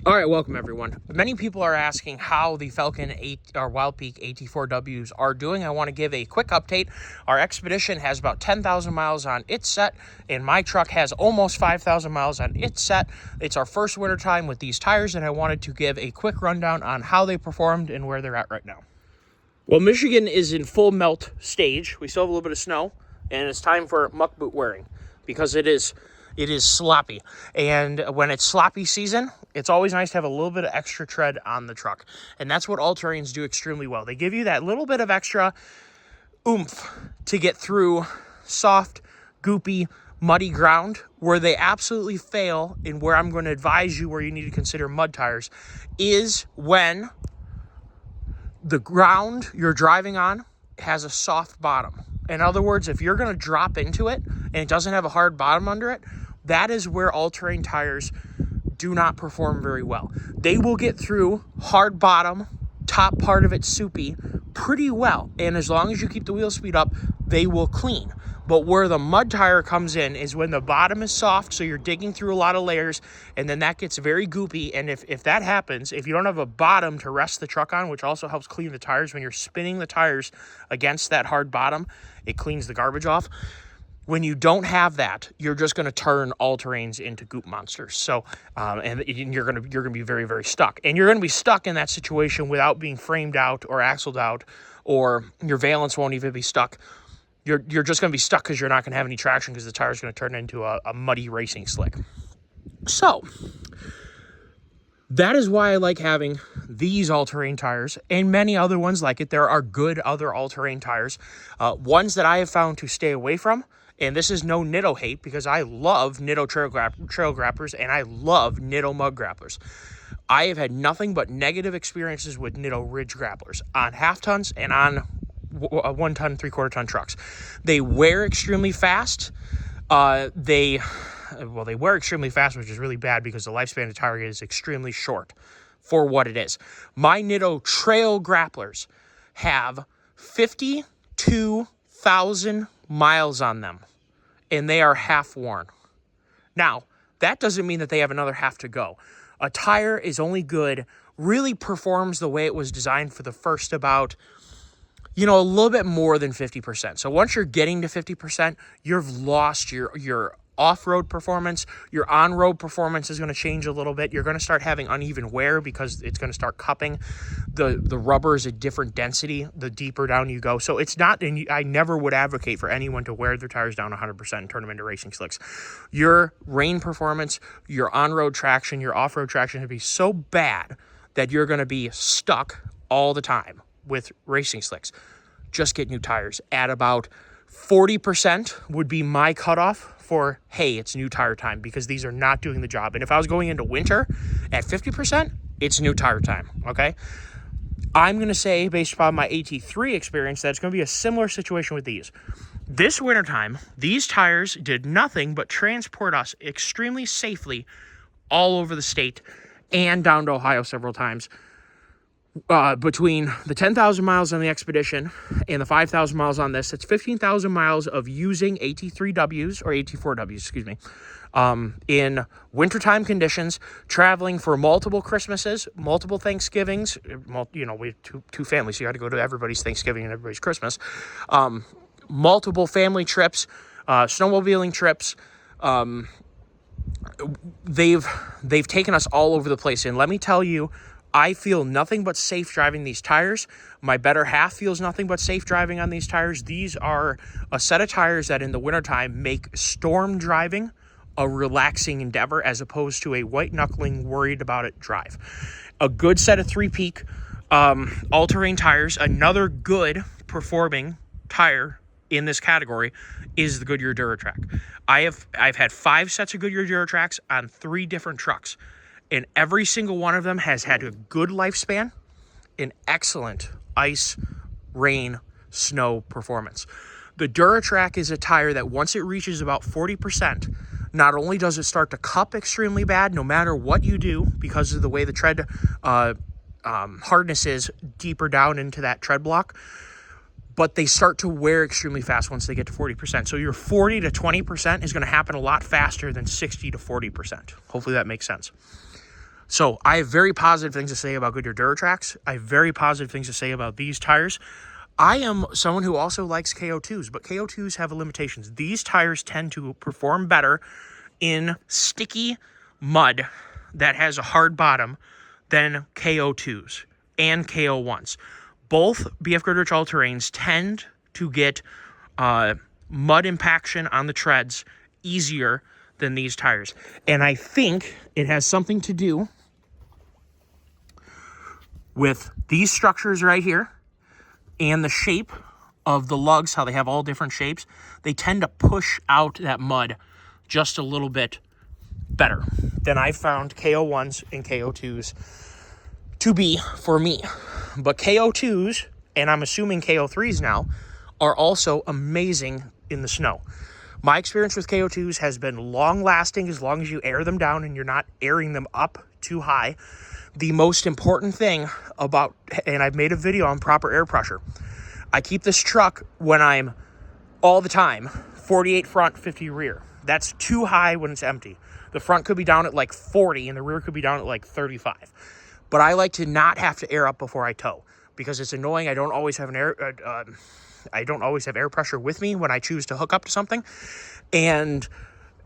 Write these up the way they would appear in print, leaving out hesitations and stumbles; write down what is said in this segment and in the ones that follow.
All right, welcome everyone. Many people are asking how the Falken Wildpeak AT4Ws are doing. I want to give a quick update. Our Expedition has about 10,000 miles on its set, and my truck has almost 5,000 miles on its set. It's our first winter time with these tires, and I wanted to give a quick rundown on how they performed and where they're at right now. Well, Michigan is in full melt stage. We still have a little bit of snow, and it's time for muck boot wearing because it is sloppy. And when it's sloppy season, it's always nice to have a little bit of extra tread on the truck. And that's what all-terrains do extremely well. They give you that little bit of extra oomph to get through soft, goopy, muddy ground. Where they absolutely fail, and where I'm going to advise you where you need to consider mud tires, is when the ground you're driving on has a soft bottom. In other words, if you're going to drop into it and it doesn't have a hard bottom under it, that is where all-terrain tires do not perform very well. They will get through hard bottom, top part of it soupy, pretty well. And as long as you keep the wheel speed up, they will clean. But where the mud tire comes in is when the bottom is soft, so you're digging through a lot of layers, and then that gets very goopy. And if that happens, if you don't have a bottom to rest the truck on, which also helps clean the tires, when you're spinning the tires against that hard bottom, it cleans the garbage off. When you don't have that, you're just going to turn all-terrains into goop monsters. So, and you're going to be very, very stuck. And you're going to be stuck in that situation without being framed out or axled out, or your valence won't even be stuck. You're just going to be stuck because you're not going to have any traction because the tire's going to turn into a muddy racing slick. So, that is why I like having these all-terrain tires and many other ones like it. There are good other all-terrain tires. Ones that I have found to stay away from, and this is no Nitto hate because I love Nitto trail grapplers and I love Nitto mud grapplers. I have had nothing but negative experiences with Nitto ridge grapplers on half tons and on 1 ton, 3/4 ton trucks. They wear extremely fast. They wear extremely fast, which is really bad because the lifespan of the tire is extremely short for what it is. My Nitto trail grapplers have 52,000 miles on them, and they are half worn. Now, that doesn't mean that they have another half to go. A tire is only good, really performs the way it was designed for the first about, a little bit more than 50%. So once you're getting to 50%, you've lost your off-road performance. Your on-road performance is going to change a little bit. You're going to start having uneven wear because it's going to start cupping. The rubber is a different density the deeper down you go. So it's not, and I never would advocate for anyone to wear their tires down 100% and turn them into racing slicks. Your rain performance, your on-road traction, your off-road traction would be so bad that you're going to be stuck all the time with racing slicks. Just get new tires. At about 40% would be my cutoff for, hey, it's new tire time, because these are not doing the job. And if I was going into winter at 50%, it's new tire time, okay? I'm going to say, based upon my AT3 experience, that it's going to be a similar situation with these. This wintertime, these tires did nothing but transport us extremely safely all over the state and down to Ohio several times. Between the 10,000 miles on the Expedition and the 5,000 miles on this, it's 15,000 miles of using AT3W's, or AT4W's, excuse me, in wintertime conditions, traveling for multiple Christmases, multiple Thanksgivings. We have two families, so you got to go to everybody's Thanksgiving and everybody's Christmas. Multiple family trips, snowmobiling trips. They've taken us all over the place, and let me tell you, I feel nothing but safe driving these tires. My better half feels nothing but safe driving on these tires. These are a set of tires that in the wintertime make storm driving a relaxing endeavor as opposed to a white-knuckling, worried-about-it drive. A good set of three-peak all-terrain tires. Another good performing tire in this category is the Goodyear DuraTrack. I've had 5 sets of Goodyear DuraTracks on 3 different trucks. And every single one of them has had a good lifespan and excellent ice, rain, snow performance. The DuraTrack is a tire that once it reaches about 40%, not only does it start to cup extremely bad, no matter what you do, because of the way the tread hardness is deeper down into that tread block, but they start to wear extremely fast once they get to 40%. So your 40 to 20% is going to happen a lot faster than 60 to 40%. Hopefully that makes sense. So I have very positive things to say about Goodyear Duratrax. I have very positive things to say about these tires. I am someone who also likes KO2s, but KO2s have limitations. These tires tend to perform better in sticky mud that has a hard bottom than KO2s and KO1s. Both BF Goodrich all-terrains tend to get mud impaction on the treads easier than these tires. And I think it has something to do with these structures right here and the shape of the lugs, how they have all different shapes. They tend to push out that mud just a little bit better than I found KO1s and KO2s to be for me. But KO2s, and I'm assuming KO3s now, are also amazing in the snow. My experience with KO2s has been long-lasting as long as you air them down and you're not airing them up too high. The most important thing about, and I've made a video on proper air pressure, I keep this truck when I'm all the time 48 front, 50 rear. That's too high when it's empty. The front could be down at like 40 and the rear could be down at like 35. But I like to not have to air up before I tow because it's annoying. I don't always have air pressure with me when I choose to hook up to something. And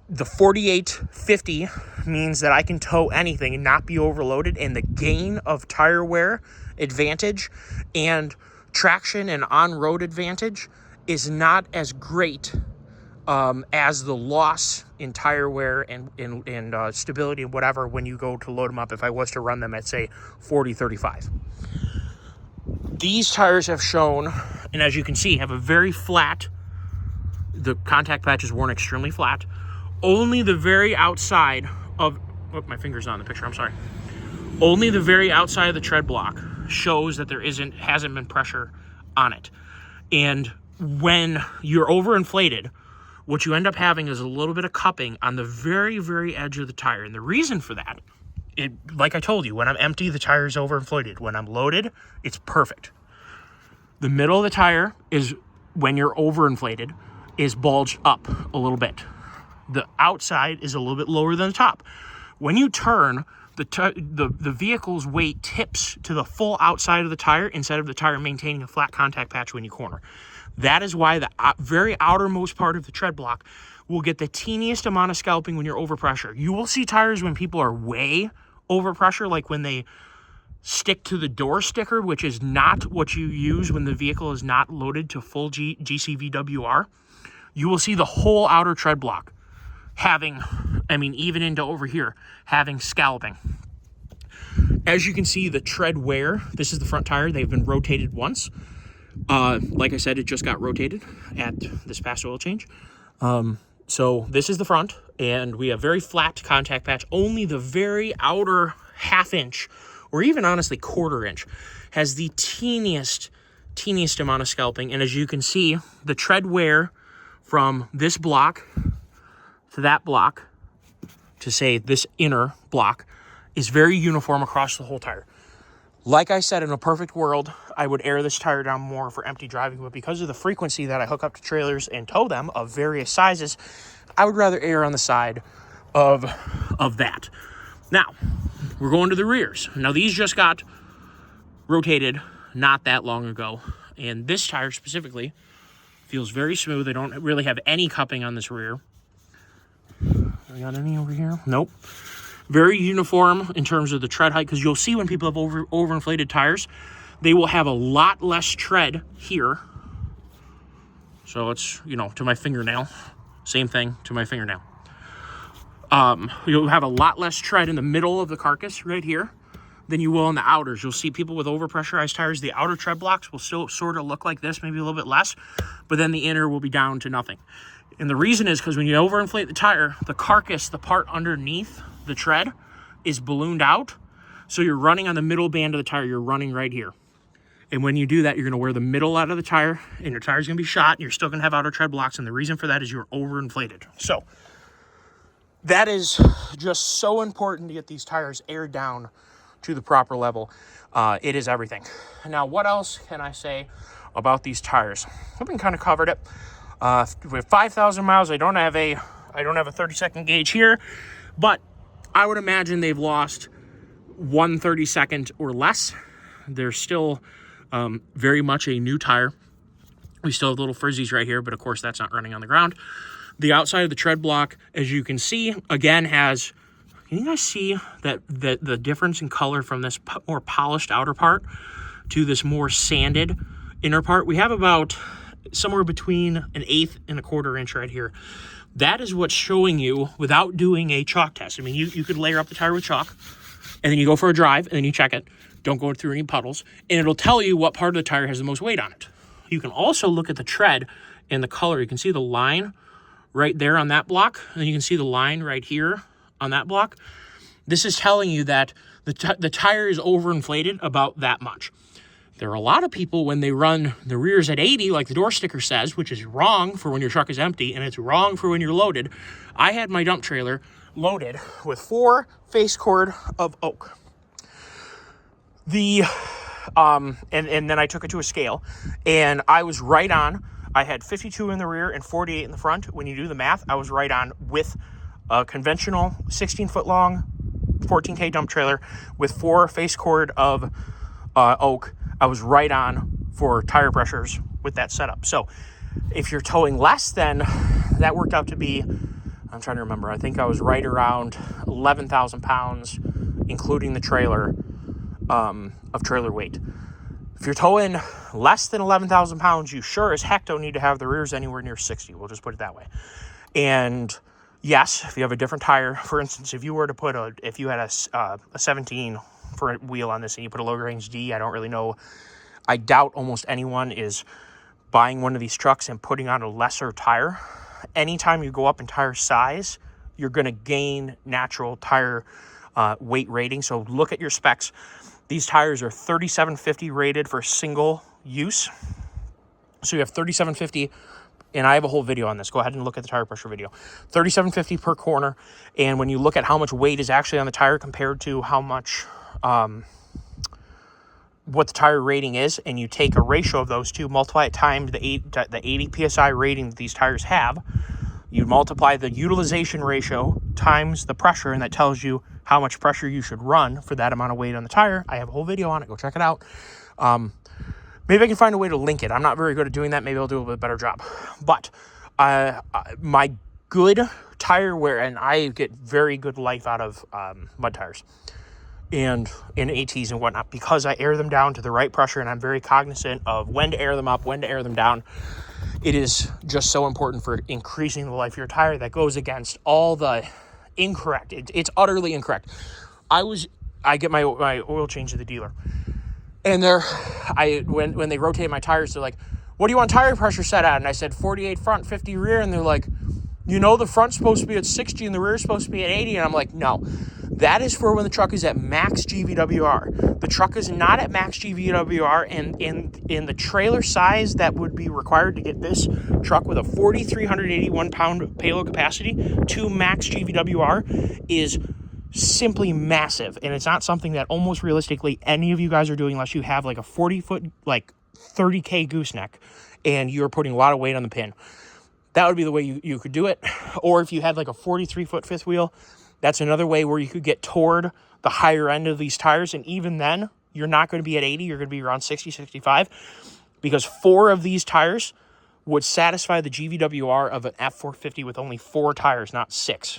the 4850 means that I can tow anything and not be overloaded, and the gain of tire wear advantage and traction and on-road advantage is not as great as the loss in tire wear and stability and whatever when you go to load them up if I was to run them at, say, 40-35. These tires have shown, and as you can see, have a very flat, the contact patch is worn extremely flat. Only the very outside of, my finger's not in the picture, I'm sorry. Only the very outside of the tread block shows that there hasn't been pressure on it. And when you're overinflated, what you end up having is a little bit of cupping on the very, very edge of the tire. And the reason for that, like I told you, when I'm empty, the tire is overinflated. When I'm loaded, it's perfect. The middle of the tire is, when you're overinflated, is bulged up a little bit. The outside is a little bit lower than the top. When you turn, the vehicle's weight tips to the full outside of the tire instead of the tire maintaining a flat contact patch when you corner. That is why the very outermost part of the tread block will get the teeniest amount of scalping when you're over pressure. You will see tires when people are way over pressure, like when they stick to the door sticker, which is not what you use when the vehicle is not loaded to full GCVWR. You will see the whole outer tread block having, even into over here, having scalloping. As you can see, the tread wear, this is the front tire. They've been rotated once. Like I said, it just got rotated at this past oil change. So this is the front, and we have very flat contact patch. Only the very outer half inch, or even honestly quarter inch, has the teeniest amount of scalping. And as you can see, the tread wear from this block to that block, to say this inner block, is very uniform across the whole tire. Like I said, in a perfect world, I would air this tire down more for empty driving, but because of the frequency that I hook up to trailers and tow them of various sizes, I would rather err on the side of that. Now, we're going to the rears. Now, these just got rotated not that long ago, and this tire specifically feels very smooth. I don't really have any cupping on this rear. I got any over here? Nope. Very uniform in terms of the tread height, because you'll see when people have overinflated tires, they will have a lot less tread here. So it's, to my fingernail. Same thing to my fingernail. You'll have a lot less tread in the middle of the carcass right here than you will in the outers. You'll see people with overpressurized tires, the outer tread blocks will still sort of look like this, maybe a little bit less, but then the inner will be down to nothing. And the reason is because when you overinflate the tire, the carcass, the part underneath the tread, is ballooned out. So you're running on the middle band of the tire. You're running right here. And when you do that, you're going to wear the middle out of the tire, and your tire's going to be shot, and you're still going to have outer tread blocks. And the reason for that is you're overinflated. So that is just so important to get these tires aired down to the proper level. It is everything. Now, what else can I say about these tires? I've been kind of covered it. With 5,000 miles, I don't have a 30-second gauge here, but I would imagine they've lost 1/32 or less. They're still very much a new tire. We still have little frizzies right here, but of course that's not running on the ground. The outside of the tread block, as you can see, again has, can you guys see that the difference in color from this more polished outer part to this more sanded inner part? We have about somewhere between 1/8 and 1/4 inch right here. That is what's showing you without doing a chalk test. I mean, you could layer up the tire with chalk, and then you go for a drive, and then you check it. Don't go through any puddles, and it'll tell you what part of the tire has the most weight on it. You can also look at the tread and the color. You can see the line right there on that block, and you can see the line right here on that block. This is telling you that the tire is overinflated about that much. There are a lot of people, when they run the rears at 80, like the door sticker says, which is wrong for when your truck is empty, and it's wrong for when you're loaded. I had my dump trailer loaded with 4 face cord of oak. And then I took it to a scale, and I was right on. I had 52 in the rear and 48 in the front. When you do the math, I was right on with a conventional 16-foot long 14K dump trailer with 4 face cord of oak. I was right on for tire pressures with that setup. So if you're towing less than, that worked out to be, I'm trying to remember, I think I was right around 11,000 pounds, including the trailer, of trailer weight. If you're towing less than 11,000 pounds, you sure as heck don't need to have the rears anywhere near 60. We'll just put it that way. And yes, if you have a different tire, for instance, if you were to put if you had a 17 for a wheel on this and you put a low range D, I don't really know. I doubt almost anyone is buying one of these trucks and putting on a lesser tire. Anytime you go up in tire size, you're going to gain natural tire weight rating. So look at your specs. These tires are 3750 rated for single use. So you have 3750, and I have a whole video on this. Go ahead and look at the tire pressure video. 3750 per corner. And when you look at how much weight is actually on the tire compared to how much, what the tire rating is, and you take a ratio of those two, multiply it times the 80 PSI rating that these tires have, you multiply the utilization ratio times the pressure, and that tells you how much pressure you should run for that amount of weight on the tire. I have a whole video on it. Go check it out. Maybe I can find a way to link it. I'm not very good at doing that. Maybe I'll do a little bit better job. But my good tire wear, and I get very good life out of mud tires and in ATs and whatnot, because I air them down to the right pressure, and I'm very cognizant of when to air them up, when to air them down. It is just so important for increasing the life of your tire. That goes against all the incorrect. It's utterly incorrect. I get my oil change at the dealer, and when they rotate my tires, they're like, "What do you want tire pressure set at?" And I said 48 front, 50 rear, and they're like, "You know, the front's supposed to be at 60 and the rear's supposed to be at 80. And I'm like, "No, that is for when the truck is at max GVWR. The truck is not at max GVWR, and in the trailer size that would be required to get this truck with a 4,381 pound payload capacity to max GVWR is simply massive. And it's not something that almost realistically any of you guys are doing unless you have like a 40-foot, like 30K gooseneck, and you're putting a lot of weight on the pin. That would be the way you could do it. Or if you had like a 43-foot fifth wheel, that's another way where you could get toward the higher end of these tires. And even then, you're not going to be at 80. You're going to be around 60, 65. Because 4 of these tires would satisfy the GVWR of an F450 with only 4 tires, not 6.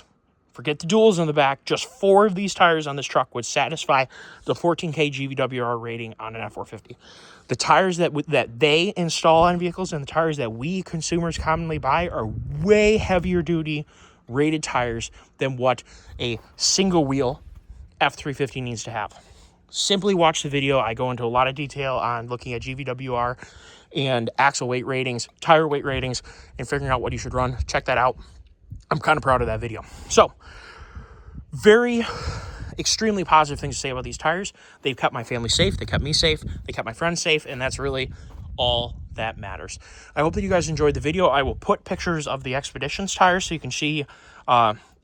Forget the duals on the back. Just 4 of these tires on this truck would satisfy the 14K GVWR rating on an F450. The tires that they install on vehicles and the tires that we consumers commonly buy are way heavier duty rated tires than what a single wheel F350 needs to have. Simply watch the video. I go into a lot of detail on looking at GVWR and axle weight ratings, tire weight ratings, and figuring out what you should run. Check that out. I'm kind of proud of that video. So, extremely positive things to say about these tires. They've kept my family safe. They kept me safe. They kept my friends safe. And that's really all that matters. I hope that you guys enjoyed the video. I will put pictures of the Expeditions tires so you can see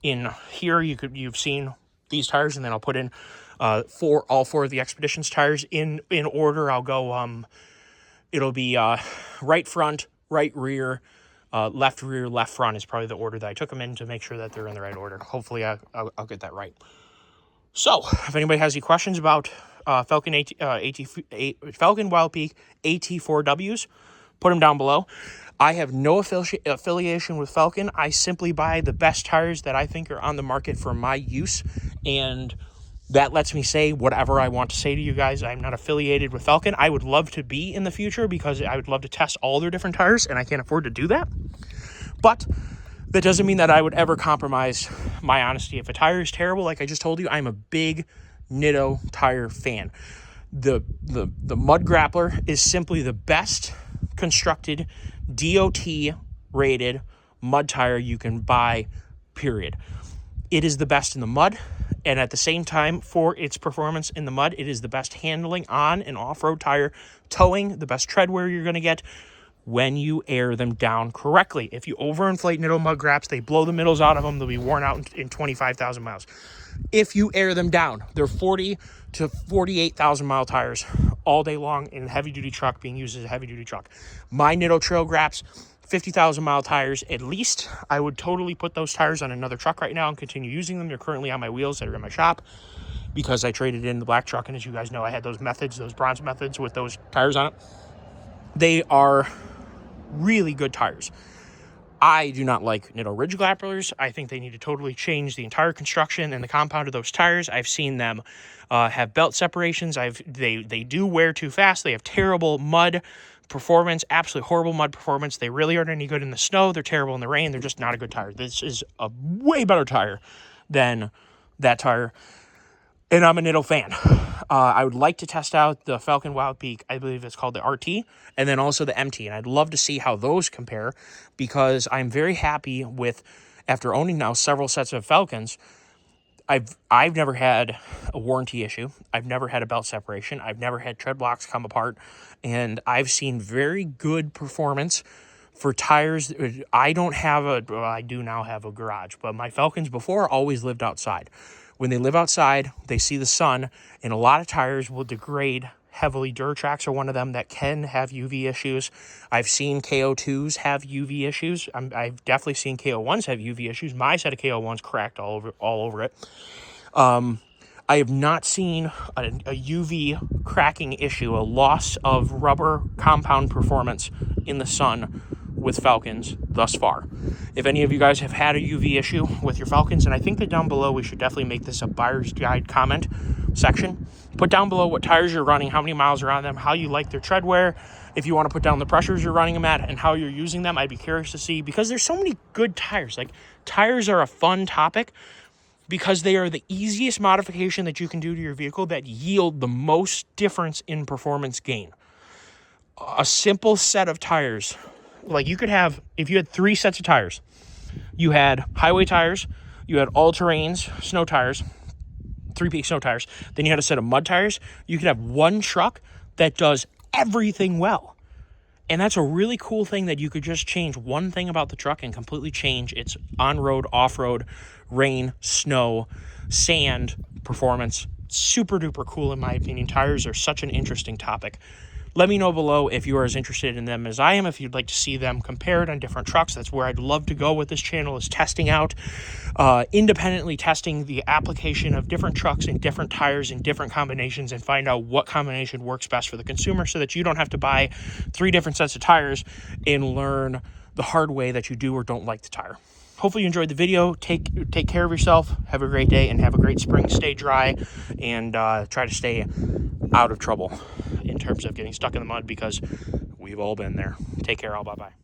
in here. You've seen these tires, and then I'll put in all 4 of the Expeditions tires in order. I'll go, it'll be right front, right rear, left rear, left front is probably the order that I took them in to make sure that they're in the right order. Hopefully I'll get that right. So if anybody has any questions about Falken Wildpeak AT4Ws, put them down below. I have no affiliation with Falken. I simply buy the best tires that I think are on the market for my use, and that lets me say whatever I want to say to you guys. I'm not affiliated with Falken. I would love to be in the future because I would love to test all their different tires, and I can't afford to do that. But that doesn't mean that I would ever compromise my honesty. If a tire is terrible, like I just told you, I'm a big Nitto tire fan. The Mud Grappler is simply the best constructed DOT rated mud tire you can buy, period. It is the best in the mud, and at the same time, for its performance in the mud, it is the best handling on an off-road tire, towing, the best tread wear you're going to get when you air them down correctly. If you overinflate Nitto mud graps, they blow the middles out of them. They'll be worn out in 25,000 miles. If you air them down, they're 40 to 48,000 mile tires all day long in a heavy-duty truck, being used as a heavy-duty truck. My Nitto trail graps, 50,000 mile tires at least. I would totally put those tires on another truck right now and continue using them. They're currently on my wheels that are in my shop because I traded in the black truck, and as you guys know, I had those methods, those bronze methods with those tires on it. They are really good tires. I do not like Nitto ridge grapplers. I think they need to totally change the entire construction and the compound of those tires. I've seen them have belt separations. They do wear too fast. They have terrible mud performance, absolutely horrible mud performance. They really aren't any good in the snow. They're terrible in the rain. They're just not a good tire. This is a way better tire than that tire, and I'm a Nitto fan. I would like to test out the Falken Wildpeak, I believe it's called the RT, and then also the MT, and I'd love to see how those compare, because I'm very happy with, after owning now several sets of Falkens, I've never had a warranty issue. I've never had a belt separation. I've never had tread blocks come apart, and I've seen very good performance for tires. I do now have a garage, but my Falkens before always lived outside. When they live outside, they see the sun, and a lot of tires will degrade heavily. Duratracs are one of them that can have UV issues. I've seen KO2s have UV issues. I've definitely seen KO1s have UV issues. My set of KO1s cracked all over it. I have not seen a UV cracking issue, a loss of rubber compound performance in the sun with Falkens thus far. If any of you guys have had a UV issue with your Falkens, and I think that down below we should definitely make this a buyer's guide comment section. Put down below what tires you're running, how many miles are on them, how you like their tread wear, if you want to put down the pressures you're running them at, and how you're using them. I'd be curious to see, because there's so many good tires. Like, tires are a fun topic because they are the easiest modification that you can do to your vehicle that yield the most difference in performance gain. A simple set of tires, like you could have, if you had 3 sets of tires, you had highway tires, you had all-terrains, snow tires, 3-peak snow tires, then you had a set of mud tires. You could have one truck that does everything well. And that's a really cool thing, that you could just change one thing about the truck and completely change its on-road, off-road, rain, snow, sand performance. Super duper cool in my opinion. Tires are such an interesting topic. Let me know below if you are as interested in them as I am, if you'd like to see them compared on different trucks. That's where I'd love to go with this channel, is testing out, independently testing the application of different trucks and different tires in different combinations, and find out what combination works best for the consumer, so that you don't have to buy 3 different sets of tires and learn the hard way that you do or don't like the tire. Hopefully you enjoyed the video. Take care of yourself. Have a great day and have a great spring. Stay dry and try to stay out of trouble in terms of getting stuck in the mud, because we've all been there. Take care all. Bye-bye.